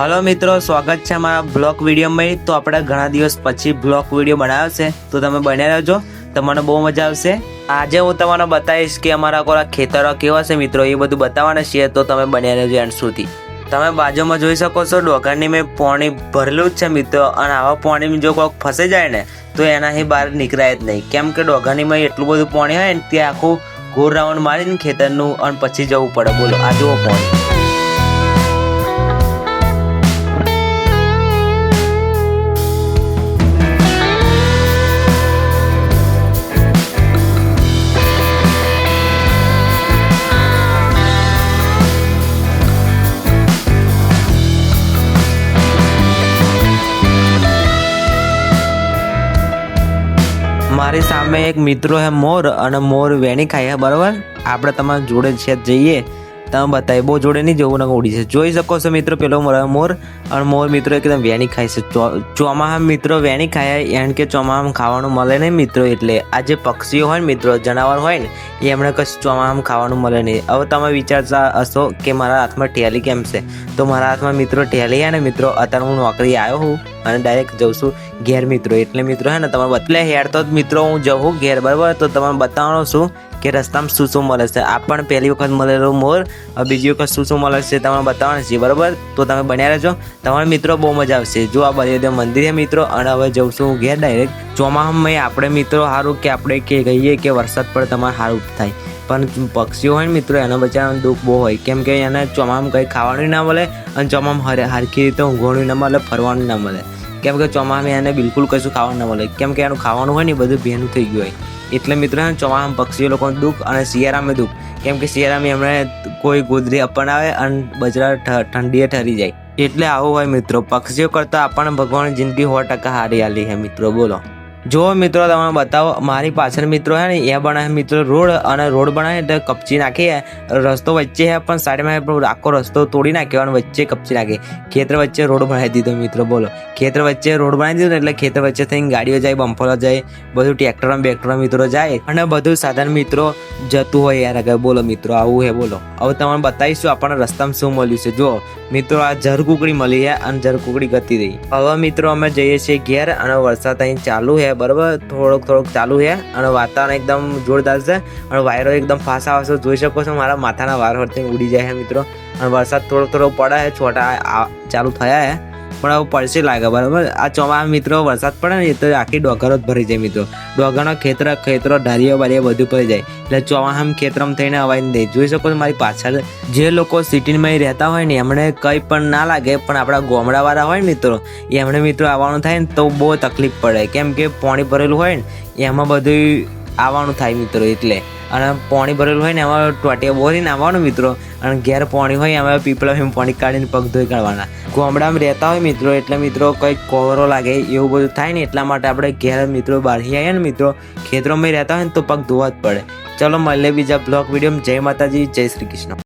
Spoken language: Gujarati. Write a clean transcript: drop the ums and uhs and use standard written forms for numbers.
हेलो मित्रों, स्वागत है हमारा ब्लॉग वीडियो में। तो આપણે ઘણા દિવસ પછી બ્લોગ વિડીયો બનાવ્યો છે, તો તમે બન્યા રહેજો, તમને બહુ મજા આવશે। આજે હું તમને બતાવીશ કે અમારા કોરા ખેતરો કેવા છે મિત્રો, એ બધું બતાવવાના છે, તો તમે બન્યા રહેજો એન્ડ સુધી। તમે બાજુમાં જોઈ શકો છો ડોગાની મેં પાણી ભરેલું જ છે મિત્રો, અને આવા પાણીમાં જો કોઈક ફસાઈ જાય ને તો એનાથી બહાર નીકળાય જ નહીં, કેમ કે ડોગાની મેં એટલું બધું પાણી હોય ને ત્યાં આખું ગોળ રાઉન્ડ મારીને ખેતરનું અને પછી જવું પડે। બોલો, આ જુઓ પાણી। મારી સામે એક મિત્રો હે મોર, અને મોર વેણી ખાય બરાબર। આપણે તમારા જોડે છે જઈએ તમે બતાવીએ, બહુ જોડે નહીં જવું, ને ઉડી છે જોઈ શકો છો મિત્રો। પેલો મોર અને મોર મિત્રો એકદમ વેણી ખાય છે। ચોમાહામાં મિત્રો વેણી ખાય, એમ કે ચોમાહામાં ખાવાનું મળે નહીં મિત્રો, એટલે આ જે પક્ષીઓ હોય ને મિત્રો, જનાવર હોય ને, એ એમણે કશું ચોમાહામાં ખાવાનું મળે નહીં। હવે તમે વિચારતા હશો કે મારા હાથમાં ઠેલી કેમ છે, તો મારા હાથમાં મિત્રો ઠેલી હે ને મિત્રો, અત્યારે હું નોકરી આવ્યો હું અને ડાયરેક્ટ જઉં છું ઘેર મિત્રો, એટલે મિત્રો હે ને તમે બદલે હેડતો જ મિત્રો હું જવું ઘેર બરાબર। તો તમે બતાવવાનું છું કે રસ્તામાં શું શું મળે છે। આ પણ પહેલી વખત મળેલો મોર, બીજી વખત શું શું મળે છે તમે બતાવવાનું છે બરાબર। તો તમે બન્યા રહેજો, તમારા મિત્રો બહુ મજા આવશે। જો આ બલિદેવ મંદિર છે મિત્રો, અને હવે જઉં છું હું ઘેર ડાયરેક્ટ। ચોમાહામાં આપણે મિત્રો સારું કે આપણે કે કહીએ કે વરસાદ પડે તમારે સારું થાય, પણ પક્ષીઓ હોય ને મિત્રો એના બચારાનું દુઃખ બહુ હોય, કેમ કે એને ચોમાહામાં કંઈ ખાવાનું ના મળે, અને ચોમાહામાં હરખી રીતે ઊંઘવાનું ના મળે, ફરવાનું ના મળે, કેમ કે ચોમાહામાં એને બિલકુલ કશું ખાવાનું ના મળે, કેમ કે એનું ખાવાનું હોય ને બધું ભેનું થઈ ગયું હોય। એટલે મિત્રો ચોમાહામાં પક્ષીઓ લોકોનું દુઃખ અને શિયાળામાં દુઃખ, કેમ કે શિયાળામાં એમણે કોઈ ગોદરી અપનાવે અને બજરા ઠંડીએ ઠરી જાય, એટલે આવું હોય મિત્રો। પક્ષીઓ કરતાં આપણને ભગવાન જિંદગી 100% હારી આલી છે મિત્રો। બોલો, જો મિત્રો તમને બતાવો, મારી પાછળ મિત્રો હે ને એ બનાવે મિત્રો રોડ, અને રોડ બનાવે એટલે કપચી નાખી, રસ્તો વચ્ચે હે પણ સાઈડમાં પણ આખો રસ્તો તોડી નાખ્યો અને વચ્ચે કપચી નાખી, ખેતર વચ્ચે રોડ બનાવી દીધો મિત્રો। બોલો, ખેતર વચ્ચે રોડ બનાવી દીધો એટલે ખેતર વચ્ચે થઈને ગાડીઓ જાય, બમ્ફરો જાય, બધું ટ્રેક્ટર બેક્ટર મિત્રો જાય, અને બધું સાધન મિત્રો જતું હોય યાર આગળ। બોલો મિત્રો, આવું હે। બોલો, હવે તમને બતાવીશું આપણને રસ્તામાં શું મળ્યું છે। જો મિત્રો, આ ઝરકુકડી મળી છે અને ઝરકુકડી ગતી રહી। હવે મિત્રો અમે જઈએ છીએ ઘેર, અને વરસાદ અહીં ચાલુ છે બરાબર, થોડોક ચાલુ છે, અને વાતાવરણ એકદમ જોરદાર છે, અને વાયરો એકદમ ફાસ્ટ આવે છે, જોઈ શકો છો મારા માથાના વાળ વળતી ઉડી જાય છે મિત્રો। અને વરસાદ થોડો પડે છે, છોટા ચાલુ થયા છે, પણ હવે પડશે લાગે બરાબર। આ ચોમાસા મિત્રો વરસાદ પડે ને તો આખી ડોગરો જ ભરી જાય મિત્રો, ડોગરનો ખેતરો ઢારીઓ બારીઓ બધું પડી જાય, એટલે ચોમાસામાં ખેતરમાં થઈને અવાય નહીં। જોઈ શકો છો મારી પાછળ જે લોકો સિટીમાં રહેતા હોય ને એમણે કંઈ પણ ના લાગે, પણ આપણા ગામડાવાળા હોય ને મિત્રો, એમણે મિત્રો આવવાનું થાય ને તો બહુ તકલીફ પડે, કેમ કે પાણી ભરેલું હોય ને એમાં બધું આવવાનું થાય મિત્રો, એટલે અને પાણી ભરેલું હોય ને એમાં ટોટિયા બોરીને આવવાનું મિત્રો, અને ઘેર પાણી હોય એમાં પીપળા પાણી કાઢીને પગ ધોઈ કાઢવાના। ગામડામાં રહેતા હોય મિત્રો એટલે મિત્રો કંઈક કોરો લાગે એવું બધું થાય ને, એટલા માટે આપણે ઘેર મિત્રો બહારથી આવીએ ને મિત્રો, ખેતરોમાં રહેતા હોય ને તો પગ ધોવા જ પડે। ચલો મળીએ બીજા બ્લોગ વિડીયોમાં। જય માતાજી, જય શ્રી કૃષ્ણ।